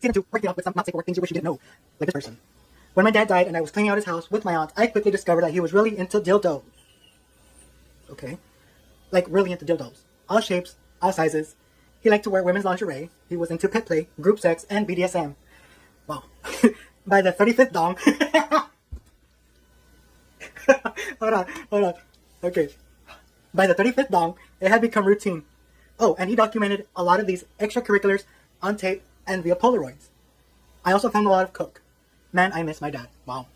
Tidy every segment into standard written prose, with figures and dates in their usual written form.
Season 2, breaking up with some not safe for work things you wish you didn't know. Like this person. When my dad died and I was cleaning out his house with my aunt, I quickly discovered that he was really into dildos. Okay. Like, really into dildos. All shapes, all sizes. He liked to wear women's lingerie. He was into pet play, group sex, and BDSM. Wow. By the 35th dong. Hold on. Okay. By the 35th dong, it had become routine. Oh, and he documented a lot of these extracurriculars on tape and via Polaroids. I also found a lot of coke. Man, I miss my dad. Wow.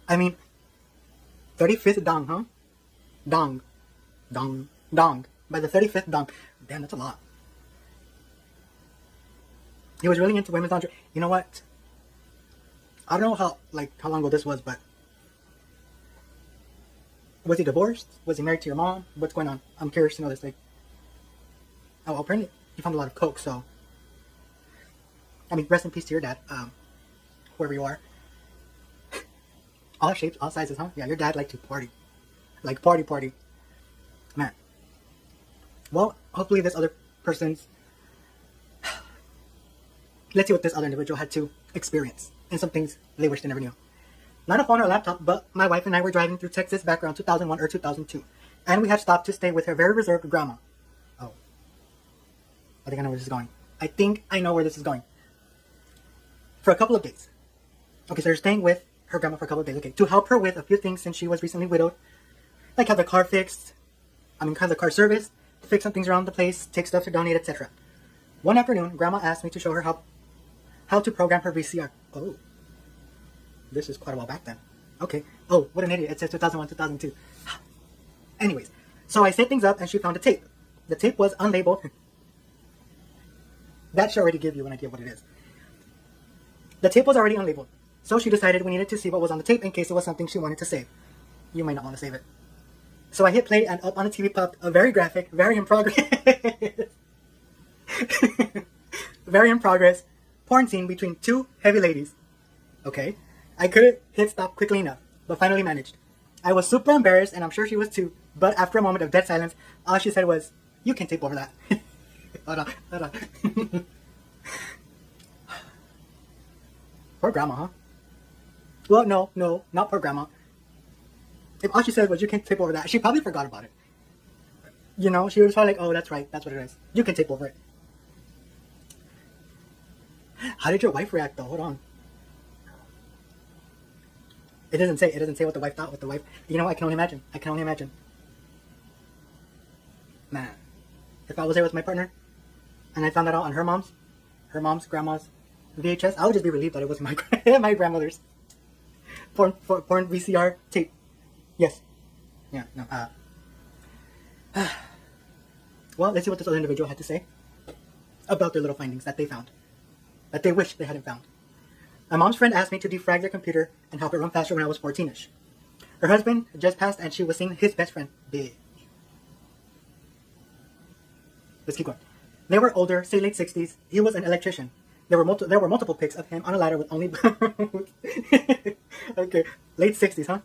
I mean, 35th dong, huh? Dong. By the 35th dong. Damn, that's a lot. He was really into women's lingerie. You know what? I don't know how long ago this was, but was he divorced? Was he married to your mom? What's going on? I'm curious to know this. Like, oh, apparently you found a lot of coke, so I mean, rest in peace to your dad, whoever you are. All shapes, all sizes, huh? Yeah, your dad liked to party. Like, party. Man. Well, hopefully this other person's... Let's see what this other individual had to experience. And some things they wish they never knew. Not a phone or a laptop, but my wife and I were driving through Texas back around 2001 or 2002. And we had stopped to stay with her very reserved grandma. Oh. I think I know where this is going. I think I know where this is going. For a couple of days. Okay, so they're staying with her grandma for a couple of days. Okay, to help her with a few things since she was recently widowed. Like have the car fixed. Have the car serviced. To fix some things around the place. Take stuff to donate, etc. One afternoon, grandma asked me to show her how to program her VCR. Oh. This is quite a while back then. Okay. Oh, what an idiot. It says 2001, 2002. Anyways, so I set things up and she found a tape. The tape was unlabeled. That should already give you an idea of what it is. The tape was already unlabeled. So she decided we needed to see what was on the tape in case it was something she wanted to save. You might not want to save it. So I hit play and up on the TV popped a very graphic, very in progress, very in progress porn scene between two heavy ladies. Okay. I couldn't hit stop quickly enough, but finally managed. I was super embarrassed, and I'm sure she was too, but after a moment of dead silence, all she said was, "You can tape over that." Hold on. Poor grandma, huh? Well, no, not poor grandma. If all she said was, "You can tape over that," she probably forgot about it. You know, she was probably like, "Oh, that's right, that's what it is. You can tape over it." How did your wife react, though? Hold on. It doesn't say what the wife thought. You know, I can only imagine. Man, if I was there with my partner, and I found that out on her mom's, grandma's VHS, I would just be relieved that it wasn't my grandmother's porn VCR tape. Yes. Yeah. No. Well, let's see what this other individual had to say about their little findings that they found, that they wish they hadn't found. My mom's friend asked me to defrag their computer and help it run faster when I was 14-ish. Her husband just passed and she was seeing his best friend. Bitch. Let's keep going. They were older, say late 60s. He was an electrician. There were multiple pics of him on a ladder with only boots. Okay, late 60s, huh?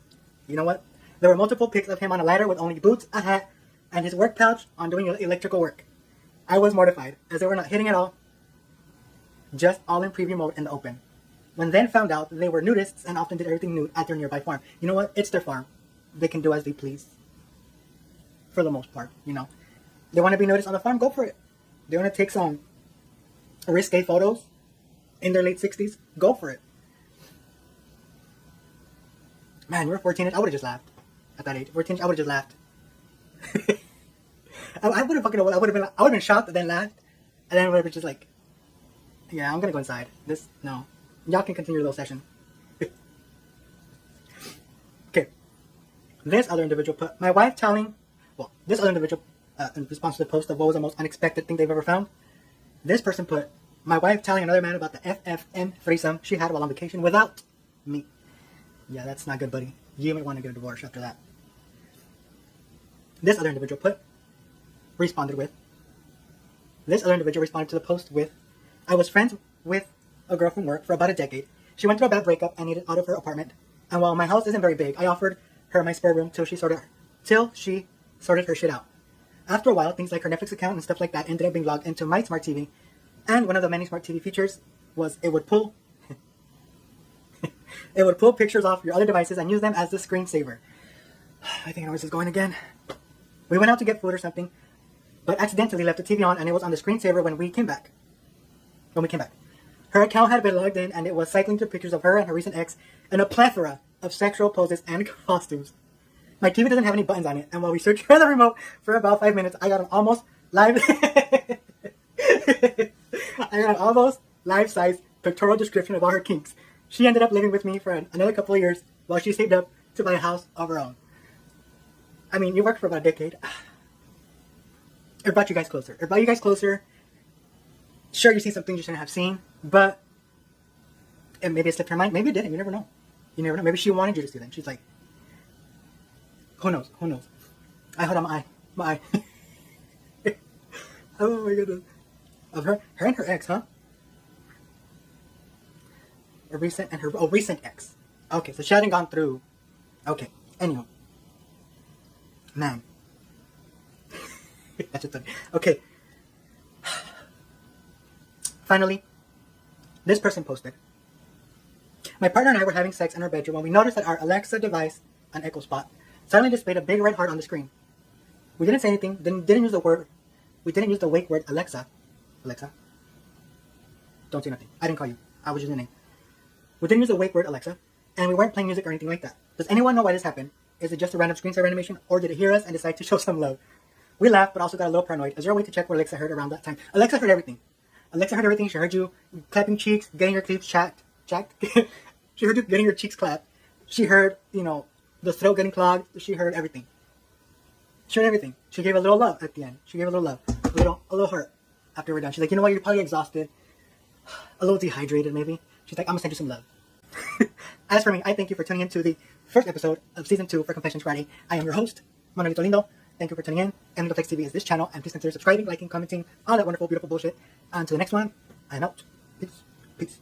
You know what? There were multiple pics of him on a ladder with only boots, a hat, and his work pouch on doing electrical work. I was mortified, as they were not hitting at all. Just all in preview mode in the open. When then found out they were nudists and often did everything nude at their nearby farm. You know what? It's their farm. They can do as they please. For the most part, you know. They want to be noticed on the farm, go for it. They want to take some risque photos in their late 60s, go for it. Man, you were 14, I would have just laughed. At that age, 14, I would have just laughed. I would have been shocked and then laughed. And then I would have been just like, yeah, I'm going to go inside. No. Y'all can continue your little session. Okay. This other individual put, my wife telling, well, this other individual, in response to the post of what was the most unexpected thing they've ever found, this person put, my wife telling another man about the FFM threesome she had while on vacation without me. Yeah, that's not good, buddy. You might want to get a divorce after that. This other individual responded to the post with, I was friends with a girl from work for about a decade. She went through a bad breakup and needed out of her apartment. And while my house isn't very big, I offered her my spare room till she sorted her shit out. After a while, things like her Netflix account and stuff like that ended up being logged into my smart TV. And one of the many smart TV features was it would pull pictures off your other devices and use them as the screensaver. I think I know where this is going again. We went out to get food or something, but accidentally left the TV on and it was on the screensaver when we came back. Her account had been logged in and it was cycling through pictures of her and her recent ex and a plethora of sexual poses and costumes. My TV doesn't have any buttons on it, and while we searched for the remote for about 5 minutes, I got an almost life-size pictorial description of all her kinks. She ended up living with me for another couple of years while she saved up to buy a house of her own. I mean, you worked for about a decade. It brought you guys closer. Sure, you see some things you shouldn't have seen, but maybe it slipped her mind. Maybe it didn't. You never know. Maybe she wanted you to see them. She's like, who knows? I hold on my eye. Oh my goodness. Of her and her ex, huh? A recent ex. Okay, so she hadn't gone through. Okay, anyhow. Man. That's just funny. Okay. Finally, this person posted. My partner and I were having sex in our bedroom when we noticed that our Alexa device, an Echo Spot, suddenly displayed a big red heart on the screen. We didn't say anything, didn't use the wake word Alexa. Alexa. Don't say nothing. I didn't call you. I was using the name. We didn't use the wake word Alexa, and we weren't playing music or anything like that. Does anyone know why this happened? Is it just a random screensaver animation, or did it hear us and decide to show some love? We laughed, but also got a little paranoid. Is there a way to check what Alexa heard around that time? Alexa heard everything. She heard you clapping cheeks, getting your cheeks chapped. She heard you getting your cheeks clapped. She heard, the throat getting clogged. She heard everything. She gave a little love at the end. A little heart after we're done. She's like, you know what? You're probably exhausted. A little dehydrated, maybe. She's like, I'm going to send you some love. As for me, I thank you for tuning in to the first episode of Season 2 for Confessions Friday. I am your host, M.Lindo. Thank you for tuning in. M.Lindo.FlexTV is this channel, and please consider subscribing, liking, commenting, all that wonderful, beautiful bullshit. On to the next one. I'm out. Peace.